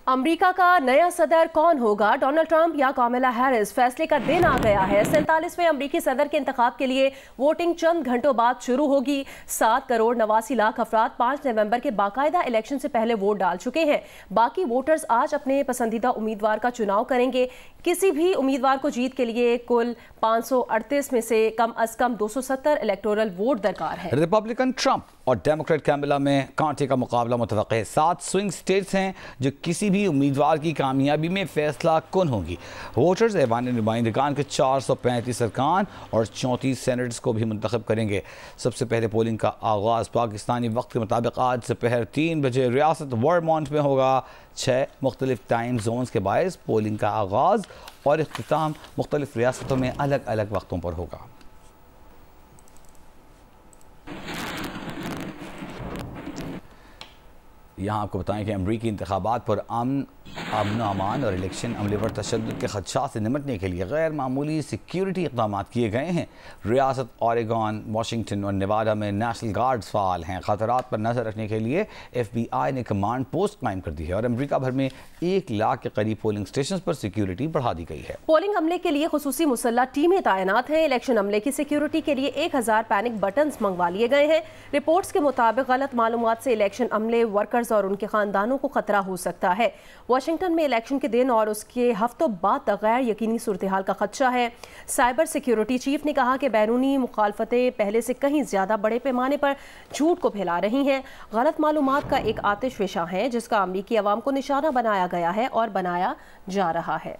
America का नया सदर कौन होगा, डोनाल्ड ट्रंप या कामिला हैरिस? फैसले का दिन आ गया है। 47वें अमेरिकी सदर के इंतखाब के लिए वोटिंग चंद घंटों बाद शुरू होगी। 7 करोड़ 89 लाख अफराद 5 नवंबर के बाकायदा इलेक्शन से पहले वोट डाल चुके हैं। बाकी वोटर्स आज अपने पसंदीदा उम्मीदवार का चुनाव करेंगे। किसी भी उम्मीदवार को जीत के लिए कुल 538 में से कम 270 इलेक्टोरल वोट दरकार है। रिपब्लिकन ट्रंप और डेमोक्रेट कैमिला में कांटे का मुकाबला मुतवक्किल है। 7 स्विंग स्टेट्स हैं जो किसी भी उम्मीदवार की कामयाबी में फैसला कुन होंगी। वोटर्स ऐवान नुमाइंदगान के 435 अरकान और 34 सेनेटर्स को भी मुंतखब करेंगे। सबसे पहले पोलिंग का आगाज़ पाकिस्तानी वक्त के मुताबिक आज दोपहर 3 बजे रियासत वर्मोंट में होगा। 6 मुख्तलिफ टाइम जोन्स के बायस पोलिंग का आगाज़ और इख्तिताम मुख्तलिफ रियासतों में अलग अलग वक्तों पर होगा। यहाँ आपको बताएं कि अमरीकी इंतखाबात पर अमन अमान और इलेक्शन अमले पर तशद्दुद के खदशात से निपटने के लिए गैर मामूली सिक्योरिटी इक़दाम किए गए हैं। रियासत ओरेगॉन, वाशिंगटन और नेवाडा में नेशनल गार्ड्स फ़ाल हैं। ख़तरात पर नज़र रखने के लिए FBI ने कमांड पोस्ट कायम कर दी है और अमरीका भर में 1 लाख के करीब पोलिंग स्टेशन पर सिक्योरिटी बढ़ा दी गई है। पोलिंग अमले के लिए खुसूसी मुसल्लह टीमें तैनात हैं। इलेक्शन अमले की सिक्योरिटी के लिए 1000 पैनिक बटन मंगवा लिए गए हैं। रिपोर्ट्स के मुताबिक गलत मालूमात से इलेक्शन अमले, वर्कर्स और उनके खानदानों को खतरा हो सकता है। वाशिंगटन में इलेक्शन के दिन और उसके हफ्तों बाद तक गैर यकीनी सूरत हाल का खदशा है। साइबर सिक्योरिटी चीफ ने कहा कि बैरूनी मुखालफतें पहले से कहीं ज्यादा बड़े पैमाने पर झूठ को फैला रही हैं। गलत मालूमात का एक आतिश विशा है जिसका अमरीकी अवाम को निशाना बनाया गया है और बनाया जा रहा है।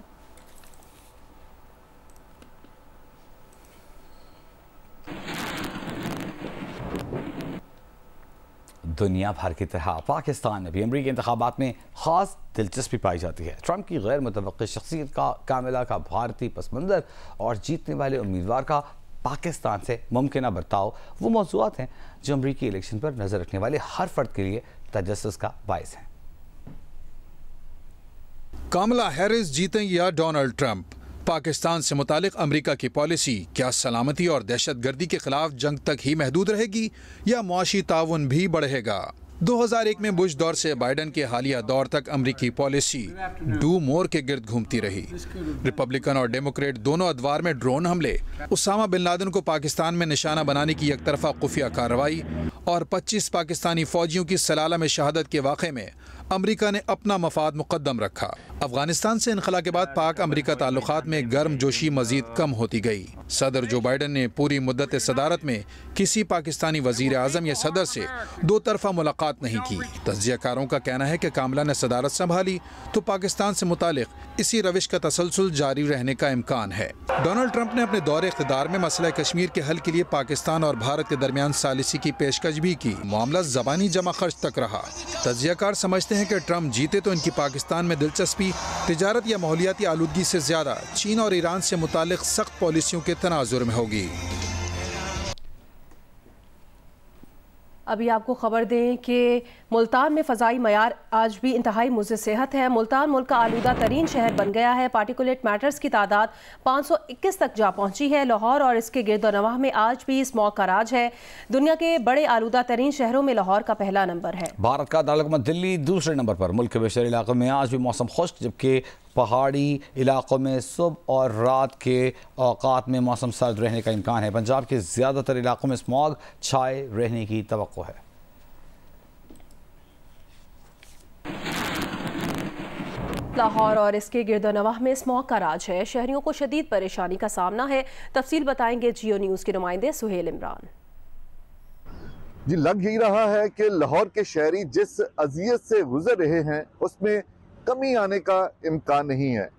दुनिया भर की तरह पाकिस्तान में भी अमरीकी इंतखाबात में ख़ास दिलचस्पी पाई जाती है। ट्रंप की गैर मुतवक्किल शख्सियत का, कामिला का भारतीय पस मंज़र और जीतने वाले उम्मीदवार का पाकिस्तान से मुमकिन बर्ताव वो मौज़ूआत हैं जो अमरीकी इलेक्शन पर नज़र रखने वाले हर फर्द के लिए तजस्सुस का बायस हैं। कामिला हैरिस जीतें या डोनाल्ड ट्रंप? पाकिस्तान से मुतालिक अमेरिका की पॉलिसी क्या सलामती और दहशतगर्दी के खिलाफ जंग तक ही महदूद रहेगी या मुआशी ताउन भी बढ़ेगा? 2001 में बुश दौर से बाइडन के हालिया दौर तक अमरीकी पॉलिसी डू मोर के गिर्द घूमती रही। रिपब्लिकन और डेमोक्रेट दोनों अदवार में ड्रोन हमले, उसामा बिन लादेन को पाकिस्तान में निशाना बनाने की एक तरफा खुफिया कार्रवाई और 25 पाकिस्तानी फौजियों की सलाला में शहादत के वाक़े में अमरीका ने अपना मफाद मुकद्दम रखा। अफगानिस्तान से इनखला के बाद पाक अमरीका ताल्लुकात में गर्म जोशी मजीद कम होती गई। सदर जो बाइडन ने पूरी मुद्दत सदारत में किसी पाकिस्तानी वजीर आज़म या सदर से 2 तरफा मुलाकात नहीं की। तज्ज़ियाकारों का कहना है कि कामिला ने सदारत संभाली तो पाकिस्तान से मुतालिक इसी रविश का तसलसल जारी रहने का इम्कान है। डोनाल्ड ट्रंप ने अपने दौरे इख्तिदार में मसला कश्मीर के हल के लिए पाकिस्तान और भारत के दरमियान सालिसी की पेशकश भी की। मामला ज़बानी जमा खर्च तक रहा। तज्ज़ियाकार समझते हैं कि ट्रंप जीते तो इनकी पाकिस्तान में दिलचस्पी तिजारत या माहौलियाती आलूदगी से ज्यादा चीन और ईरान से मुतालिक सख्त पॉलिसियों के तनाजुर में होगी। अभी आपको खबर दें कि मुल्तान में फ़ज़ाई मयार आज भी इंतहाई मुज़र सेहत है। मुल्तान मुल्क का आलूदा तरीन शहर बन गया है। पार्टिकुलेट मैटर्स की तादाद 521 तक जा पहुंची है। लाहौर और इसके गिरदोनवाह में आज भी स्मॉग का राज है। दुनिया के बड़े आलूदा तरीन शहरों में लाहौर का पहला नंबर है। भारत का दारकूमत दिल्ली दूसरे नंबर पर। मुल्क के बेशतर इलाकों में आज भी मौसम खुश्क, जबकि पहाड़ी इलाकों में सुबह और रात के औकात में मौसम सर्द रहने का इम्कान है। पंजाब के ज़्यादातर इलाकों में स्मॉग छाए रहने की तवक्को है। लाहौर और इसके गिरदोनवाह में स्मॉग का राज है। शहरियों को शदीद परेशानी का सामना है। तफसील बताएंगे जियो न्यूज़ के नुमाइंदे सुहेल इमरान। जी, लग ही रहा है कि लाहौर के शहरी जिस अजियत से गुजर रहे हैं उसमें कमी आने का इम्कान नहीं है।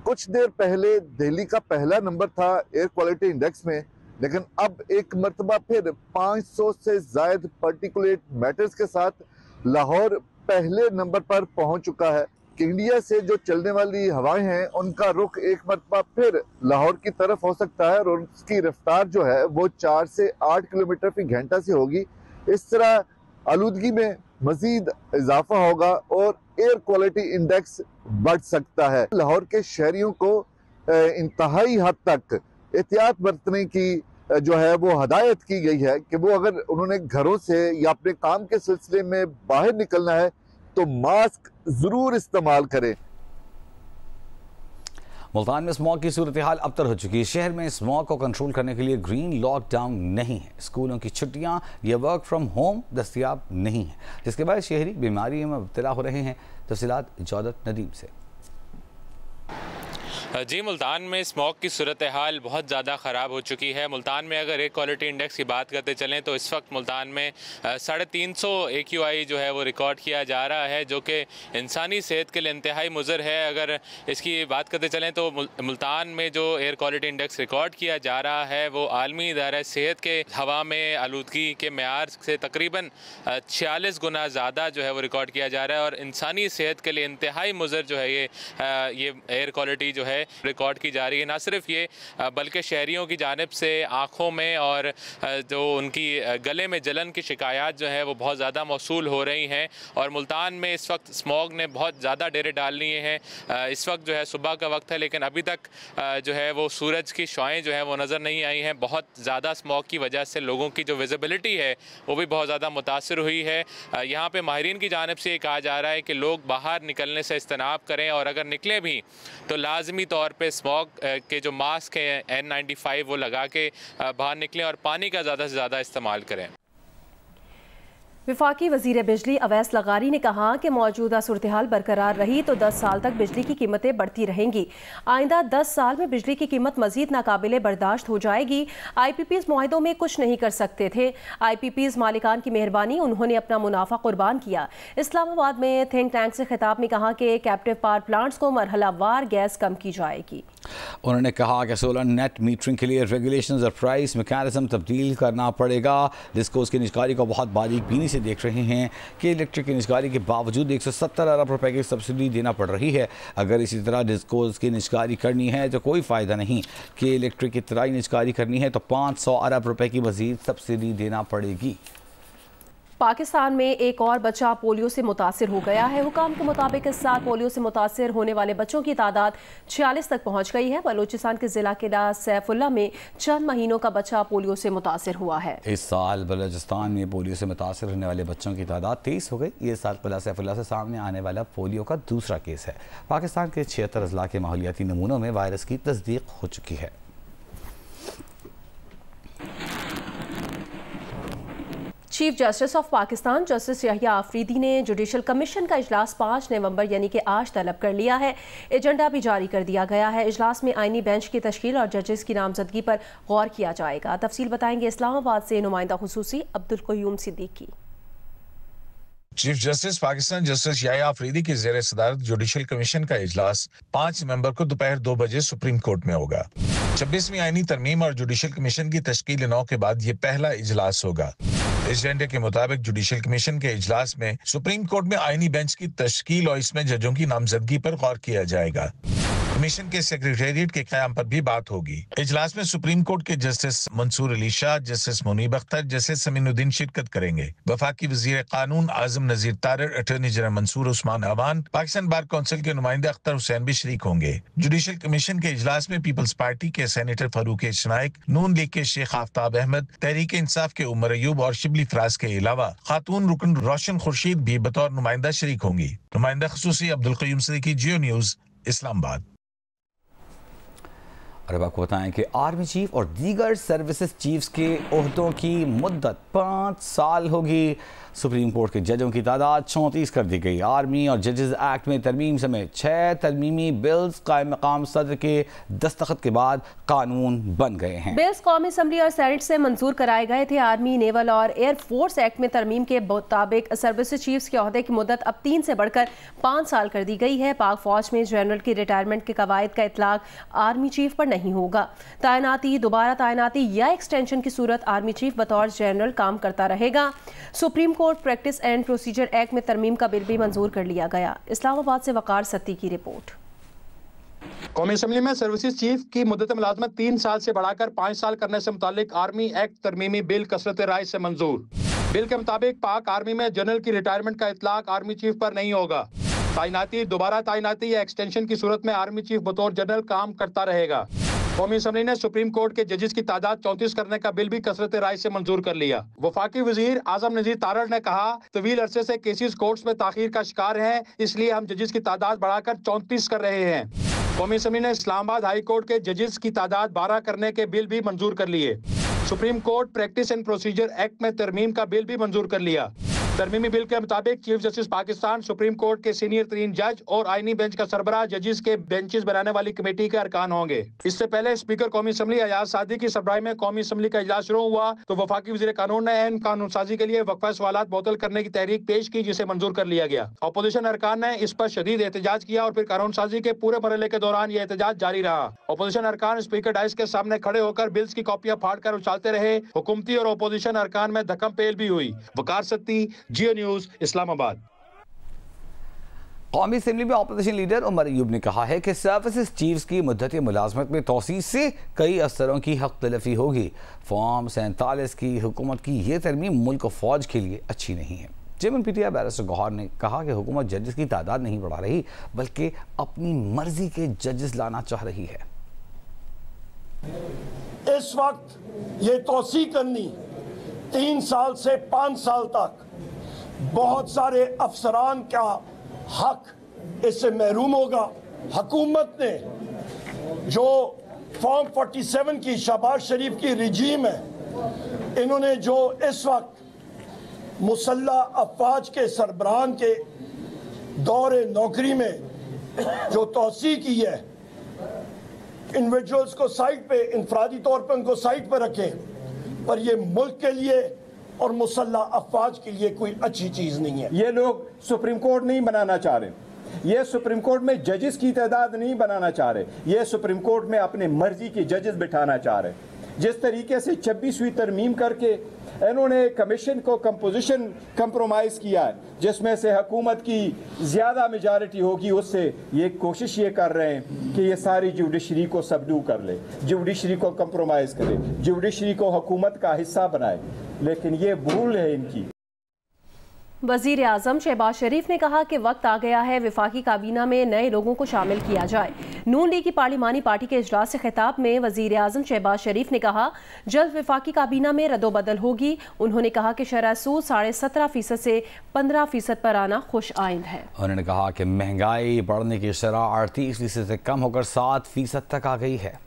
कुछ देर पहले दिल्ली का पहला नंबर था एयर क्वालिटी इंडेक्स में, लेकिन अब एक मरतबा फिर 500 से ज्यादा पार्टिकुलेट मैटर्स के साथ लाहौर पहले नंबर पर पहुंच चुका है। कि इंडिया से जो चलने वाली हवाएं हैं उनका रुख एक मरतबा फिर लाहौर की तरफ हो सकता है और उसकी रफ्तार जो है वो 4 से 8 किलोमीटर फी घंटा से होगी। इस तरह आलूदगी में मजीद इजाफा होगा और एयर क्वालिटी इंडेक्स बढ़ सकता है। लाहौर के शहरियों को इंतहाई हद तक एहतियात बरतने की जो है वो हदायत की गई है कि वो अगर उन्होंने घरों से या अपने काम के सिलसिले में बाहर निकलना है तो मास्क जरूर इस्तेमाल करें। मुल्तान में स्मॉग की सूरत हाल अबतर हो चुकी है। शहर में स्मॉग को कंट्रोल करने के लिए ग्रीन लॉकडाउन नहीं है। स्कूलों की छुट्टियां या वर्क फ्रॉम होम दस्तयाब नहीं है, जिसके बाद शहरी बीमारियों में मुब्तला हो रहे हैं। तफसीलात इजादत नदीम से। जी, मुल्तान में स्मॉग की सूरत हाल बहुत ज़्यादा ख़राब हो चुकी है। मुल्तान में अगर एयर क्वालिटी इंडेक्स की बात करते चलें तो इस वक्त मुल्तान में 350 AQI जो है वो रिकॉर्ड किया जा रहा है, जो कि इंसानी सेहत के लिए इंतहाई मुज़र है। अगर इसकी बात करते चलें तो मुल्तान में जो एयर क्वालिटी इंडेक्स रिकॉर्ड किया जा रहा है वो आलमी इदारा सेहत के हवा में आलूदगी के मेयार से तकरीबन 46 गुना ज़्यादा जो है वो रिकॉर्ड किया जा रहा है, और इंसानी सेहत के लिए इंतहाई मुज़र जो है ये एयर क्वालिटी जो है रिकॉर्ड की जा रही है। ना सिर्फ ये बल्कि शहरियों की जानिब से आँखों में और जो उनकी गले में जलन की शिकायत जो है वो बहुत ज़्यादा मौसूल हो रही हैं। और मुल्तान में इस वक्त स्मॉग ने बहुत ज़्यादा डेरे डाल लिए हैं। इस वक्त जो है सुबह का वक्त है, लेकिन अभी तक जो है वो सूरज की शुआएं जो है वो नज़र नहीं आई हैं। बहुत ज़्यादा स्मॉग की वजह से लोगों की जो विजिबिलिटी है वो भी बहुत ज़्यादा मुतासर हुई है। यहाँ पे माहिरीन की जानिब से ये कहा जा रहा है कि लोग बाहर निकलने से इज्तनाब करें, और अगर निकलें भी तो लाजमी तौर पे स्मॉग के जो मास्क हैं N95 वो लगा के बाहर निकलें, और पानी का ज़्यादा से ज़्यादा इस्तेमाल करें। वफाकी वज़ीर बिजली अवैस लगारी ने कहा कि मौजूदा सूरत हाल बरकरार रही तो 10 साल तक बिजली की कीमतें बढ़ती रहेंगी। आइंदा 10 साल में बिजली की कीमत मजीद नाकाबिले बर्दाश्त हो जाएगी। IPPs मुआहदों में कुछ नहीं कर सकते थे। IPPs मालिकान की मेहरबानी, उन्होंने अपना मुनाफा कुर्बान किया। इस्लामाबाद में थिंक टैंक से खिताब में कहा कि कैप्टिव पावर प्लांट्स को मरहलावार गैस कम की जाएगी। उन्होंने कहा कि सोलर नेट मीटरिंग के लिए रेगुलेशंस और प्राइस मैकेनिज्म तब्दील करना पड़ेगा। जिसको उसकी निजकारी को बहुत बारीक बीनी से देख रहे हैं कि इलेक्ट्रिक की निजकारी के बावजूद 170 अरब रुपए की सब्सिडी देना पड़ रही है। अगर इसी तरह डिस्कोज की निजकारी करनी है तो कोई फ़ायदा नहीं कि इलेक्ट्रिक की तरह निजकारी करनी है तो 500 अरब रुपए की मजीद सब्सिडी देना पड़ेगी। पाकिस्तान में एक और बच्चा पोलियो से मुतासिर हो गया है। हुकाम के मुताबिक इस साल पोलियो से मुतासिर होने वाले बच्चों की तादाद 46 तक पहुंच गई है। बलूचिस्तान के जिला किला सैफुल्ला में चंद महीनों का बच्चा पोलियो से मुतासिर हुआ है। इस साल बलूचिस्तान में पोलियो से मुतासिर होने वाले बच्चों की तादाद 23 हो गई। ये साल किला सैफुल्ला से सामने आने वाला पोलियो का दूसरा केस है। पाकिस्तान के 76 अजला के माहौलियाती नमूनों में वायरस की तस्दीक हो चुकी है। Chief justice of Pakistan justice Yahya Afridi ने जुडिशल कमीशन का इजलास 5 नवंबर यानी कि आज तलब कर लिया है। एजेंडा भी जारी कर दिया गया है। इजलास में आईनी बेंच की तश्कील और जजेस की नामजदगी पर गौर किया जाएगा। तफसील बताएंगे इस्लामाबाद से नुमाइंदा खुसूसी Abdul Qayyum Siddiqui. Chief justice Pakistan justice Yahya Afridi की ज़ेर सदारत जुडिशल कमीशन का इजलास 5 नवंबर को दोपहर 2 बजे सुप्रीम कोर्ट में होगा। 26वीं आईनी तरमीम और जुडिशल कमीशन की तश्कील 9 के बाद ये पहला इजलास होगा। एजेंडे के मुताबिक जुडिशल कमीशन के इजलास में सुप्रीम कोर्ट में आईनी बेंच की तश्कील और इसमें जजों की नामजदगी पर गौर किया जाएगा। कमीशन के सेक्रेटेरिएट के क़याम पर भी बात होगी। इजलास में सुप्रीम कोर्ट के justice Mansoor Ali Shah, justice Munib Akhtar, justice Saminuddin शिरकत करेंगे। वफाकी वजीर कानून Azam Nazeer Tarar, attorney general Mansoor Usman Awan, Pakistan bar council के नुमाइंदे अख्तर हुसैन भी शरीक होंगे। जुडिशल कमीशन के इजलास में पीपल्स पार्टी के सेनेटर फारूक शनाइक, नून लीग के शेख आफ्ताब अहमद, तहरीक इंसाफ के उमर अयूब और शिबली फराज के अलावा खातून रुकन रोशन खुर्शीद भी बतौर नुमाइंदा शरीक होंगी। नुमाइंदा खुसूसी अब्दुल क़य्यूम सिद्दीकी, जियो न्यूज, इस्लामाबाद। और अब आपको बताएं कि आर्मी चीफ और दीगर सर्विसेज चीफ्स के ओहदों की मुद्दत 5 साल होगी। सुप्रीम कोर्ट के जजों की तादाद 34 कर दी गई। आर्मी और जजेस एक्ट में तरमीम समेत 6 तरमीमी बिल्स कायम मकाम सदर के दस्तखत के बाद कानून बन गए हैं। बिल्स कौमी असम्बली और सेनेट से मंजूर कराए गए थे। आर्मी, नेवल और एयर फोर्स एक्ट में तरमीम के मुताबिक सर्विसेज चीफ्स के ओहदे की मुद्दत अब 3 से बढ़कर 5 साल कर दी गई है। पाक फौज में जनरल की रिटायरमेंट के कवायद का इतलाक आर्मी चीफ पर नहीं होगा। तैनाती, दोबारा तैनाती या एक्सटेंशन की सूरत आर्मी चीफ बतौर जनरल काम करता रहेगा। Supreme court practice and procedure act में तरमीम का बिल भी मंजूर कर लिया गया। इस्लामाबाद से वकार सत्ती की रिपोर्ट। कौमी असम्बली में सर्विसेज चीफ की मुद्दत मुलाजमत 3 साल से बढ़ाकर 5 साल करने से मुतालिक आर्मी एक्ट तरमीमी बिल कसरत राय से मंजूर। बिल के मुताबिक पाक आर्मी में जनरल की रिटायरमेंट का इतलाक आर्मी चीफ पर नहीं होगा। तैनाती, दोबारा तैनाती या एक्सटेंशन की सूरत में आर्मी चीफ बतौर जनरल काम करता रहेगा। कौमी असम्बली ने सुप्रीम कोर्ट के जजेस की तादाद 34 करने का बिल भी कसरत राय से मंजूर कर लिया। वफाकी वजीर आजम नजीर तारड़ ने कहा, तवील अरसे से केसेस कोर्ट्स में ताखीर का शिकार हैं, इसलिए हम जजेस की तादाद बढ़ाकर 34 कर रहे हैं। कौमी असम्बली ने इस्लामाबाद हाई कोर्ट के जजेस की तादाद 12 करने के बिल भी मंजूर कर लिए। Supreme court practice and procedure act में तरमीम का बिल भी मंजूर कर लिया। तरमीमी बिल के मुताबिक chief justice Pakistan, supreme court के सीनियर तरीन जज और आईनी बेंच का सरबराह जजेस के बेंचेस बनाने वाली कमेटी के अरकान होंगे। इससे पहले स्पीकर कौमी असम्बली अयाज सादी की सरबराही में कौमी असम्बली का इजलास शुरू हुआ तो वफाकी वजीर कानून ने अहम कानून साजी के लिए वक्फा सवालात मुअत्तल करने की तहरीक पेश की, जिसे मंजूर कर लिया गया। अपोजिशन अरकान ने इस पर शदीद एहतजाज किया और फिर कानून साजी के पूरे मरहले के दौरान यह एहतजाज जारी रहा। अपोजिशन अरकान स्पीकर डाइस के सामने खड़े होकर बिल्स की कॉपियां फाड़ कर उछालते रहे। हुकूमती और अपोजिशन अरकान में धक्कम पेल भी हुई। वकार सत्ती, जियो न्यूज, इस्लामाबाद। कौमी असेंबली में अपोजिशन लीडर उमर अयूब ने कहा है कि सर्विसेज चीफ्स की मुद्दत मुलाजमत में तोसी से कई अफसरों की हक तलफी होगी। फॉर्म 47 की हुकूमत की ये तरमीम मुल्क और फौज के लिए अच्छी नहीं है। चेयरमैन पीटीआई बैरिस्टर गौहर ने कहा कि हुकूमत जजेस की तादाद नहीं बढ़ा रही, बल्कि अपनी मर्जी के जजेस लाना चाह रही है। इस वक्त ये तोसी करनी 3 साल से 5 साल तक बहुत सारे अफसरान का हक इससे महरूम होगा। हुकूमत ने जो फॉर्म 47 की शहबाज शरीफ की रिजीम है, इन्होंने जो इस वक्त मुसल्ला अफवाज के सरबराहान के दौरे नौकरी में जो तोसी की है, इंडिविजुअल्स को साइड पे, इंफरादी तौर पे उनको साइड पे रखें, पर ये मुल्क के लिए और मुसल्ला अफवाज के लिए कोई अच्छी चीज नहीं है। ये लोग सुप्रीम कोर्ट नहीं बनाना चाह रहे, ये सुप्रीम कोर्ट में जजेस की तादाद नहीं बनाना चाह रहे, ये सुप्रीम कोर्ट में अपने मर्जी के जजेस बिठाना चाह रहे। जिस तरीके से 26वीं तरमीम करके इन्होंने कमीशन को कंपोजिशन कंप्रोमाइज़ किया है, जिसमें से हुकूमत की ज़्यादा मेजॉरिटी होगी, उससे ये कोशिश ये कर रहे हैं कि ये सारी जुडिशरी को सबडू कर ले, जुडिशरी को कंप्रोमाइज़ करे, जुडिशरी को हुकूमत का हिस्सा बनाए, लेकिन ये भूल है इनकी। वज़ीर आज़म शहबाज शरीफ ने कहा कि वक्त आ गया है वफाकी काबीना में नए लोगों को शामिल किया जाए। नून लीग की पार्लिमानी पार्टी के इजलास से खिताब में वज़ीर आज़म शहबाज शरीफ ने कहा, जल्द वफाकी काबीना में रद्दोबदल होगी। उन्होंने कहा कि शरह सूद 17.5% से 15% पर आना खुश आइंद है। उन्होंने कहा कि महंगाई बढ़ने की शरह 38% से कम होकर 7% तक आ गई है।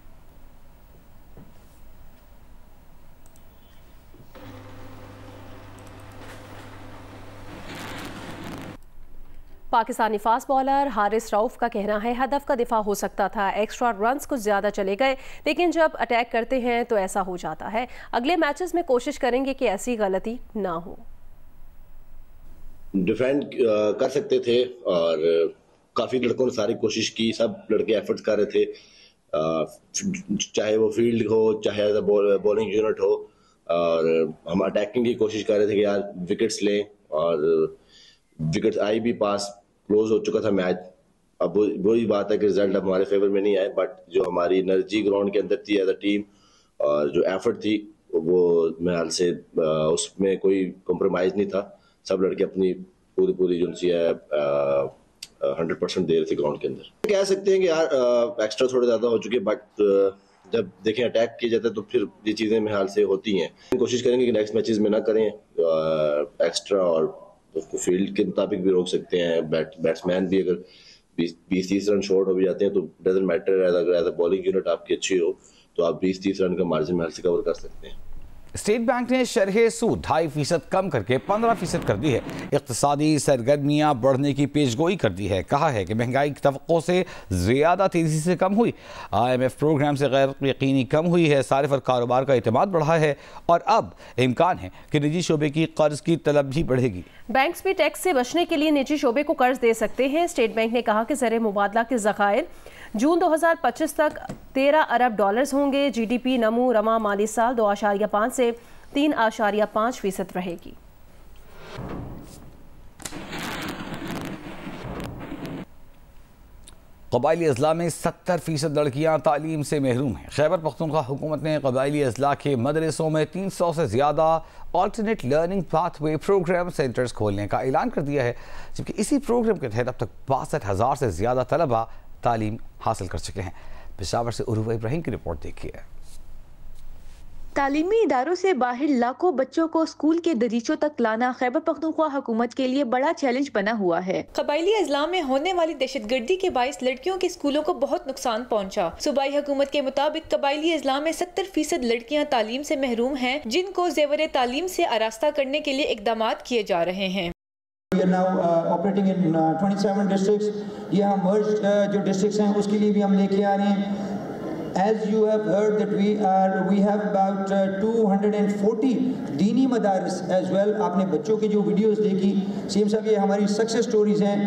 पाकिस्तानी फास्ट बॉलर हारिस रऊफ का कहना है, हदफ का दिफा हो सकता था, एक्स्ट्रा रन्स कुछ ज़्यादा चले गए, लेकिन जब अटैक करते हैं तो ऐसा हो जाता है। अगले मैचेस में कोशिश करेंगे कि ऐसी गलती ना हो। डिफेंड कर सकते थे और काफ़ी लड़कों ने सारी कोशिश की, सब लड़के एफर्ट्स कर रहे थे, चाहे वो फील्ड हो चाहे बॉलिंग यूनिट हो, और हम अटैकिंग की कोशिश कर रहे थे कि यार विकेट्स लें, और विकेट्स आई भी, पास क्लोज हो चुका था मैच। अब वही बात है कि रिजल्ट अब हमारे फेवर में नहीं आए, बट जो हमारी एनर्जी ग्राउंड के अंदर थी एज अ टीम और जो एफर्ट थी वो मेरे ख्याल से उसमें कोई कॉम्प्रोमाइज़ नहीं था। सब लड़के अपनी पूरी जो सी है 100% दे रहे थे ग्राउंड के अंदर। कह सकते हैं कि यार एक्स्ट्रा थोड़े ज़्यादा हो चुके, बट जब देखें अटैक किया जाता है तो फिर ये चीज़ें मेरे ख्याल से होती हैं। कोशिश करेंगे कि नेक्स्ट मैचेस में ना करें एक्स्ट्रा, और उसको फील्ड के मुताबिक भी रोक सकते हैं। बैट्समैन भी अगर 20-30 रन शॉर्ट हो भी जाते हैं तो डजंट मैटर, अगर बॉलिंग यूनिट आपकी अच्छी हो तो आप 20-30 रन का मार्जिन में से कवर कर सकते हैं। स्टेट बैंक ने शरह सूद 2.5% कम करके 15% कर दी है। इक़्तिसादी सरगर्मियाँ बढ़ने की पेशगोई कर दी है। कहा है कि महंगाई की तवक्को से ज़्यादा तेज़ी से कम हुई, IMF प्रोग्राम से गैर यकीनी कम हुई है, सारिफ और कारोबार का एतमाद बढ़ा है, और अब इम्कान है कि निजी शोबे की कर्ज की तलब भी बढ़ेगी। बैंक्स भी टैक्स से बचने के लिए निजी शोबे को कर्ज दे सकते हैं। स्टेट बैंक ने कहा कि ज़र मुबादला के ज़खायर जून 2025 तक 13 अरब डॉलर्स होंगे। GDP नमू रवा माली साल 2.5 से 3.5% रहेगी। कबायली अजला में 70% लड़कियां तालीम से महरूम हैं। खैबर पख्तूनख्वा हुकूमत ने कबायली अजला के मदरसों में 300 से ज़्यादा alternate learning pathway programme centres खोलने का ऐलान कर दिया है, जबकि इसी प्रोग्राम के तहत अब तक 62,000 से ज़्यादा तलबा तालीम हासिल कर चुके हैं। पेशावर से उर्वा इब्राहिम की रिपोर्ट देखिए। तालीमी इदारों से बाहर लाखों बच्चों को स्कूल के दरीचों तक लाना खैबर पख्तूनख्वा हुकूमत के लिए बड़ा चैलेंज बना हुआ है। कबायली अजला में होने वाली दहशतगर्दी के बायस लड़कियों के स्कूलों को बहुत नुकसान पहुंचा। सूबाई हुकूमत के मुताबिक कबायली अजला में 70% लड़कियां तालीम से महरूम हैं, जिनको जेवर तालीम से आरास्ता करने के लिए इकदाम किए जा रहे हैं। We are now operating in 27 districts. ये हम merged जो districts हैं उसके लिए भी हम लेके आ रहे हैं। As you have heard that we have about 240 दीनी मदारिस as well। आपने बच्चों की जो वीडियोस देखी, सीएम साहब ये हमारी सक्सेस स्टोरीज हैं।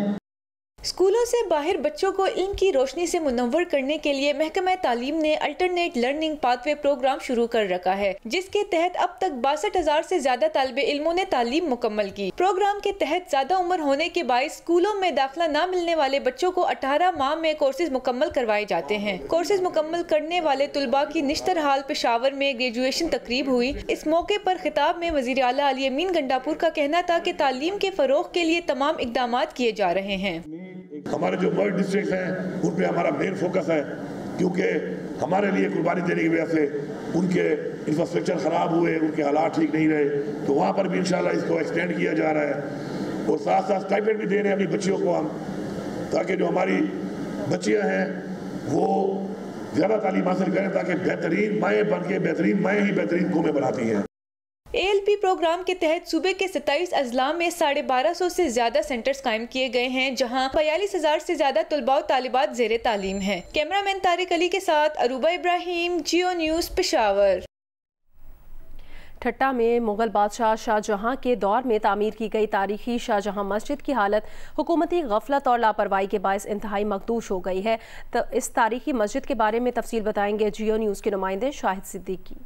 स्कूलों से बाहर बच्चों को इल्म की रोशनी से मुनव्वर करने के लिए महकमा तालीम ने अल्टरनेट लर्निंग पाथवे प्रोग्राम शुरू कर रखा है, जिसके तहत अब तक 62,000 से ज्यादा तालिबे इल्मों ने तालीम मुकम्मल की। प्रोग्राम के तहत ज्यादा उम्र होने के बायस स्कूलों में दाखिला न मिलने वाले बच्चों को 18 माह में कोर्सेज मुकम्मल करवाए जाते हैं। कोर्सेज मुकम्मल करने वाले तुलबा की निश्तर हाल पेशावर में ग्रेजुएशन तकरीब हुई। इस मौके पर खिताब में वज़ीर आला अली अमीन गंडापुर का कहना था कि तालीम के फरोग के लिए तमाम इकदाम किए जा रहे हैं। हमारे जो मर्ज डिस्ट्रिक्ट हैं उन पे हमारा मेन फोकस है, क्योंकि हमारे लिए कुर्बानी देने की वजह से उनके इंफ्रास्ट्रक्चर ख़राब हुए, उनके हालात ठीक नहीं रहे, तो वहाँ पर भी इंशाल्लाह इसको एक्सटेंड किया जा रहा है। और साथ साथ स्टाइपेंड भी दे रहे हैं अपनी बच्चियों को हम, ताकि जो हमारी बच्चियाँ हैं वो ज़्यादा तालीम हासिल करें, ताकि बेहतरीन माएँ बन के बेहतरीन माएँ ही बेहतरीन कौमें बनाती हैं। ALP प्रोग्राम के तहत सूबे के 27 अजला में 1250 से ज्यादा सेंटर्स कायम किए गए हैं, जहां 42,000 से ज्यादा तुलबा और तालिबात ज़ेरे तालीम हैं। कैमरामैन तारिक अली के साथ अरूबा इब्राहिम, जियो न्यूज़, पेशावर। ठट्टा में मुगल बादशाह शाहजहां के दौर में तामीर की गई तारीखी शाहजहां मस्जिद की हालत हुकूमती गफलत और लापरवाही के बायस इंतहाई मखदूश हो गई है। तो इस तारीखी मस्जिद के बारे में तफसील बताएंगे जियो न्यूज़ के नुमाइंदे शाहिद सिद्दीकी।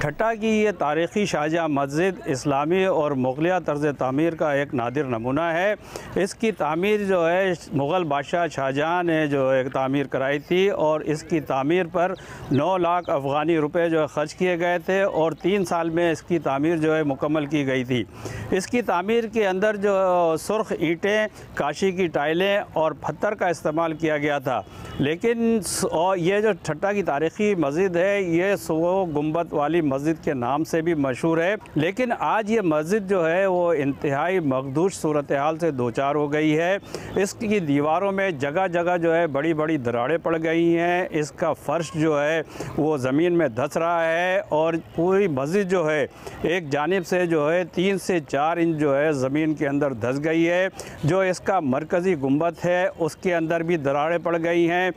ठट्टा की ये तारीख़ी शाहजहां मस्जिद इस्लामी और मुग़लिया तर्ज़ तामीर का एक नादिर नमूना है। इसकी तामीर जो है मुग़ल बादशाह शाहजहां ने जो एक तामीर कराई थी और इसकी तामीर पर 9 लाख अफ़गानी रुपए जो है ख़र्च किए गए थे और 3 साल में इसकी तामीर जो है मुकम्मल की गई थी। इसकी तामीर के अंदर जो सुर्ख ईंटें, काशी की टाइलें और पत्थर का इस्तेमाल किया गया था। लेकिन और ये जो ठट्टा की तारीख़ी मस्जिद है ये 100 गुंबद वाली मस्जिद के नाम से भी मशहूर है, लेकिन आज ये मस्जिद जो है वो इंतहाई मखदूश सूरत हाल से दो चार हो गई है। इसकी दीवारों में जगह जगह जो है बड़ी बड़ी दरारें पड़ गई हैं। इसका फ़र्श जो है वो ज़मीन में धंस रहा है और पूरी मस्जिद जो है एक जानिब से जो है 3 से 4 इंच जो है ज़मीन के अंदर धंस गई है। जो इसका मरकज़ी गुंबद है उसके अंदर भी दरारें पड़ गई हैं।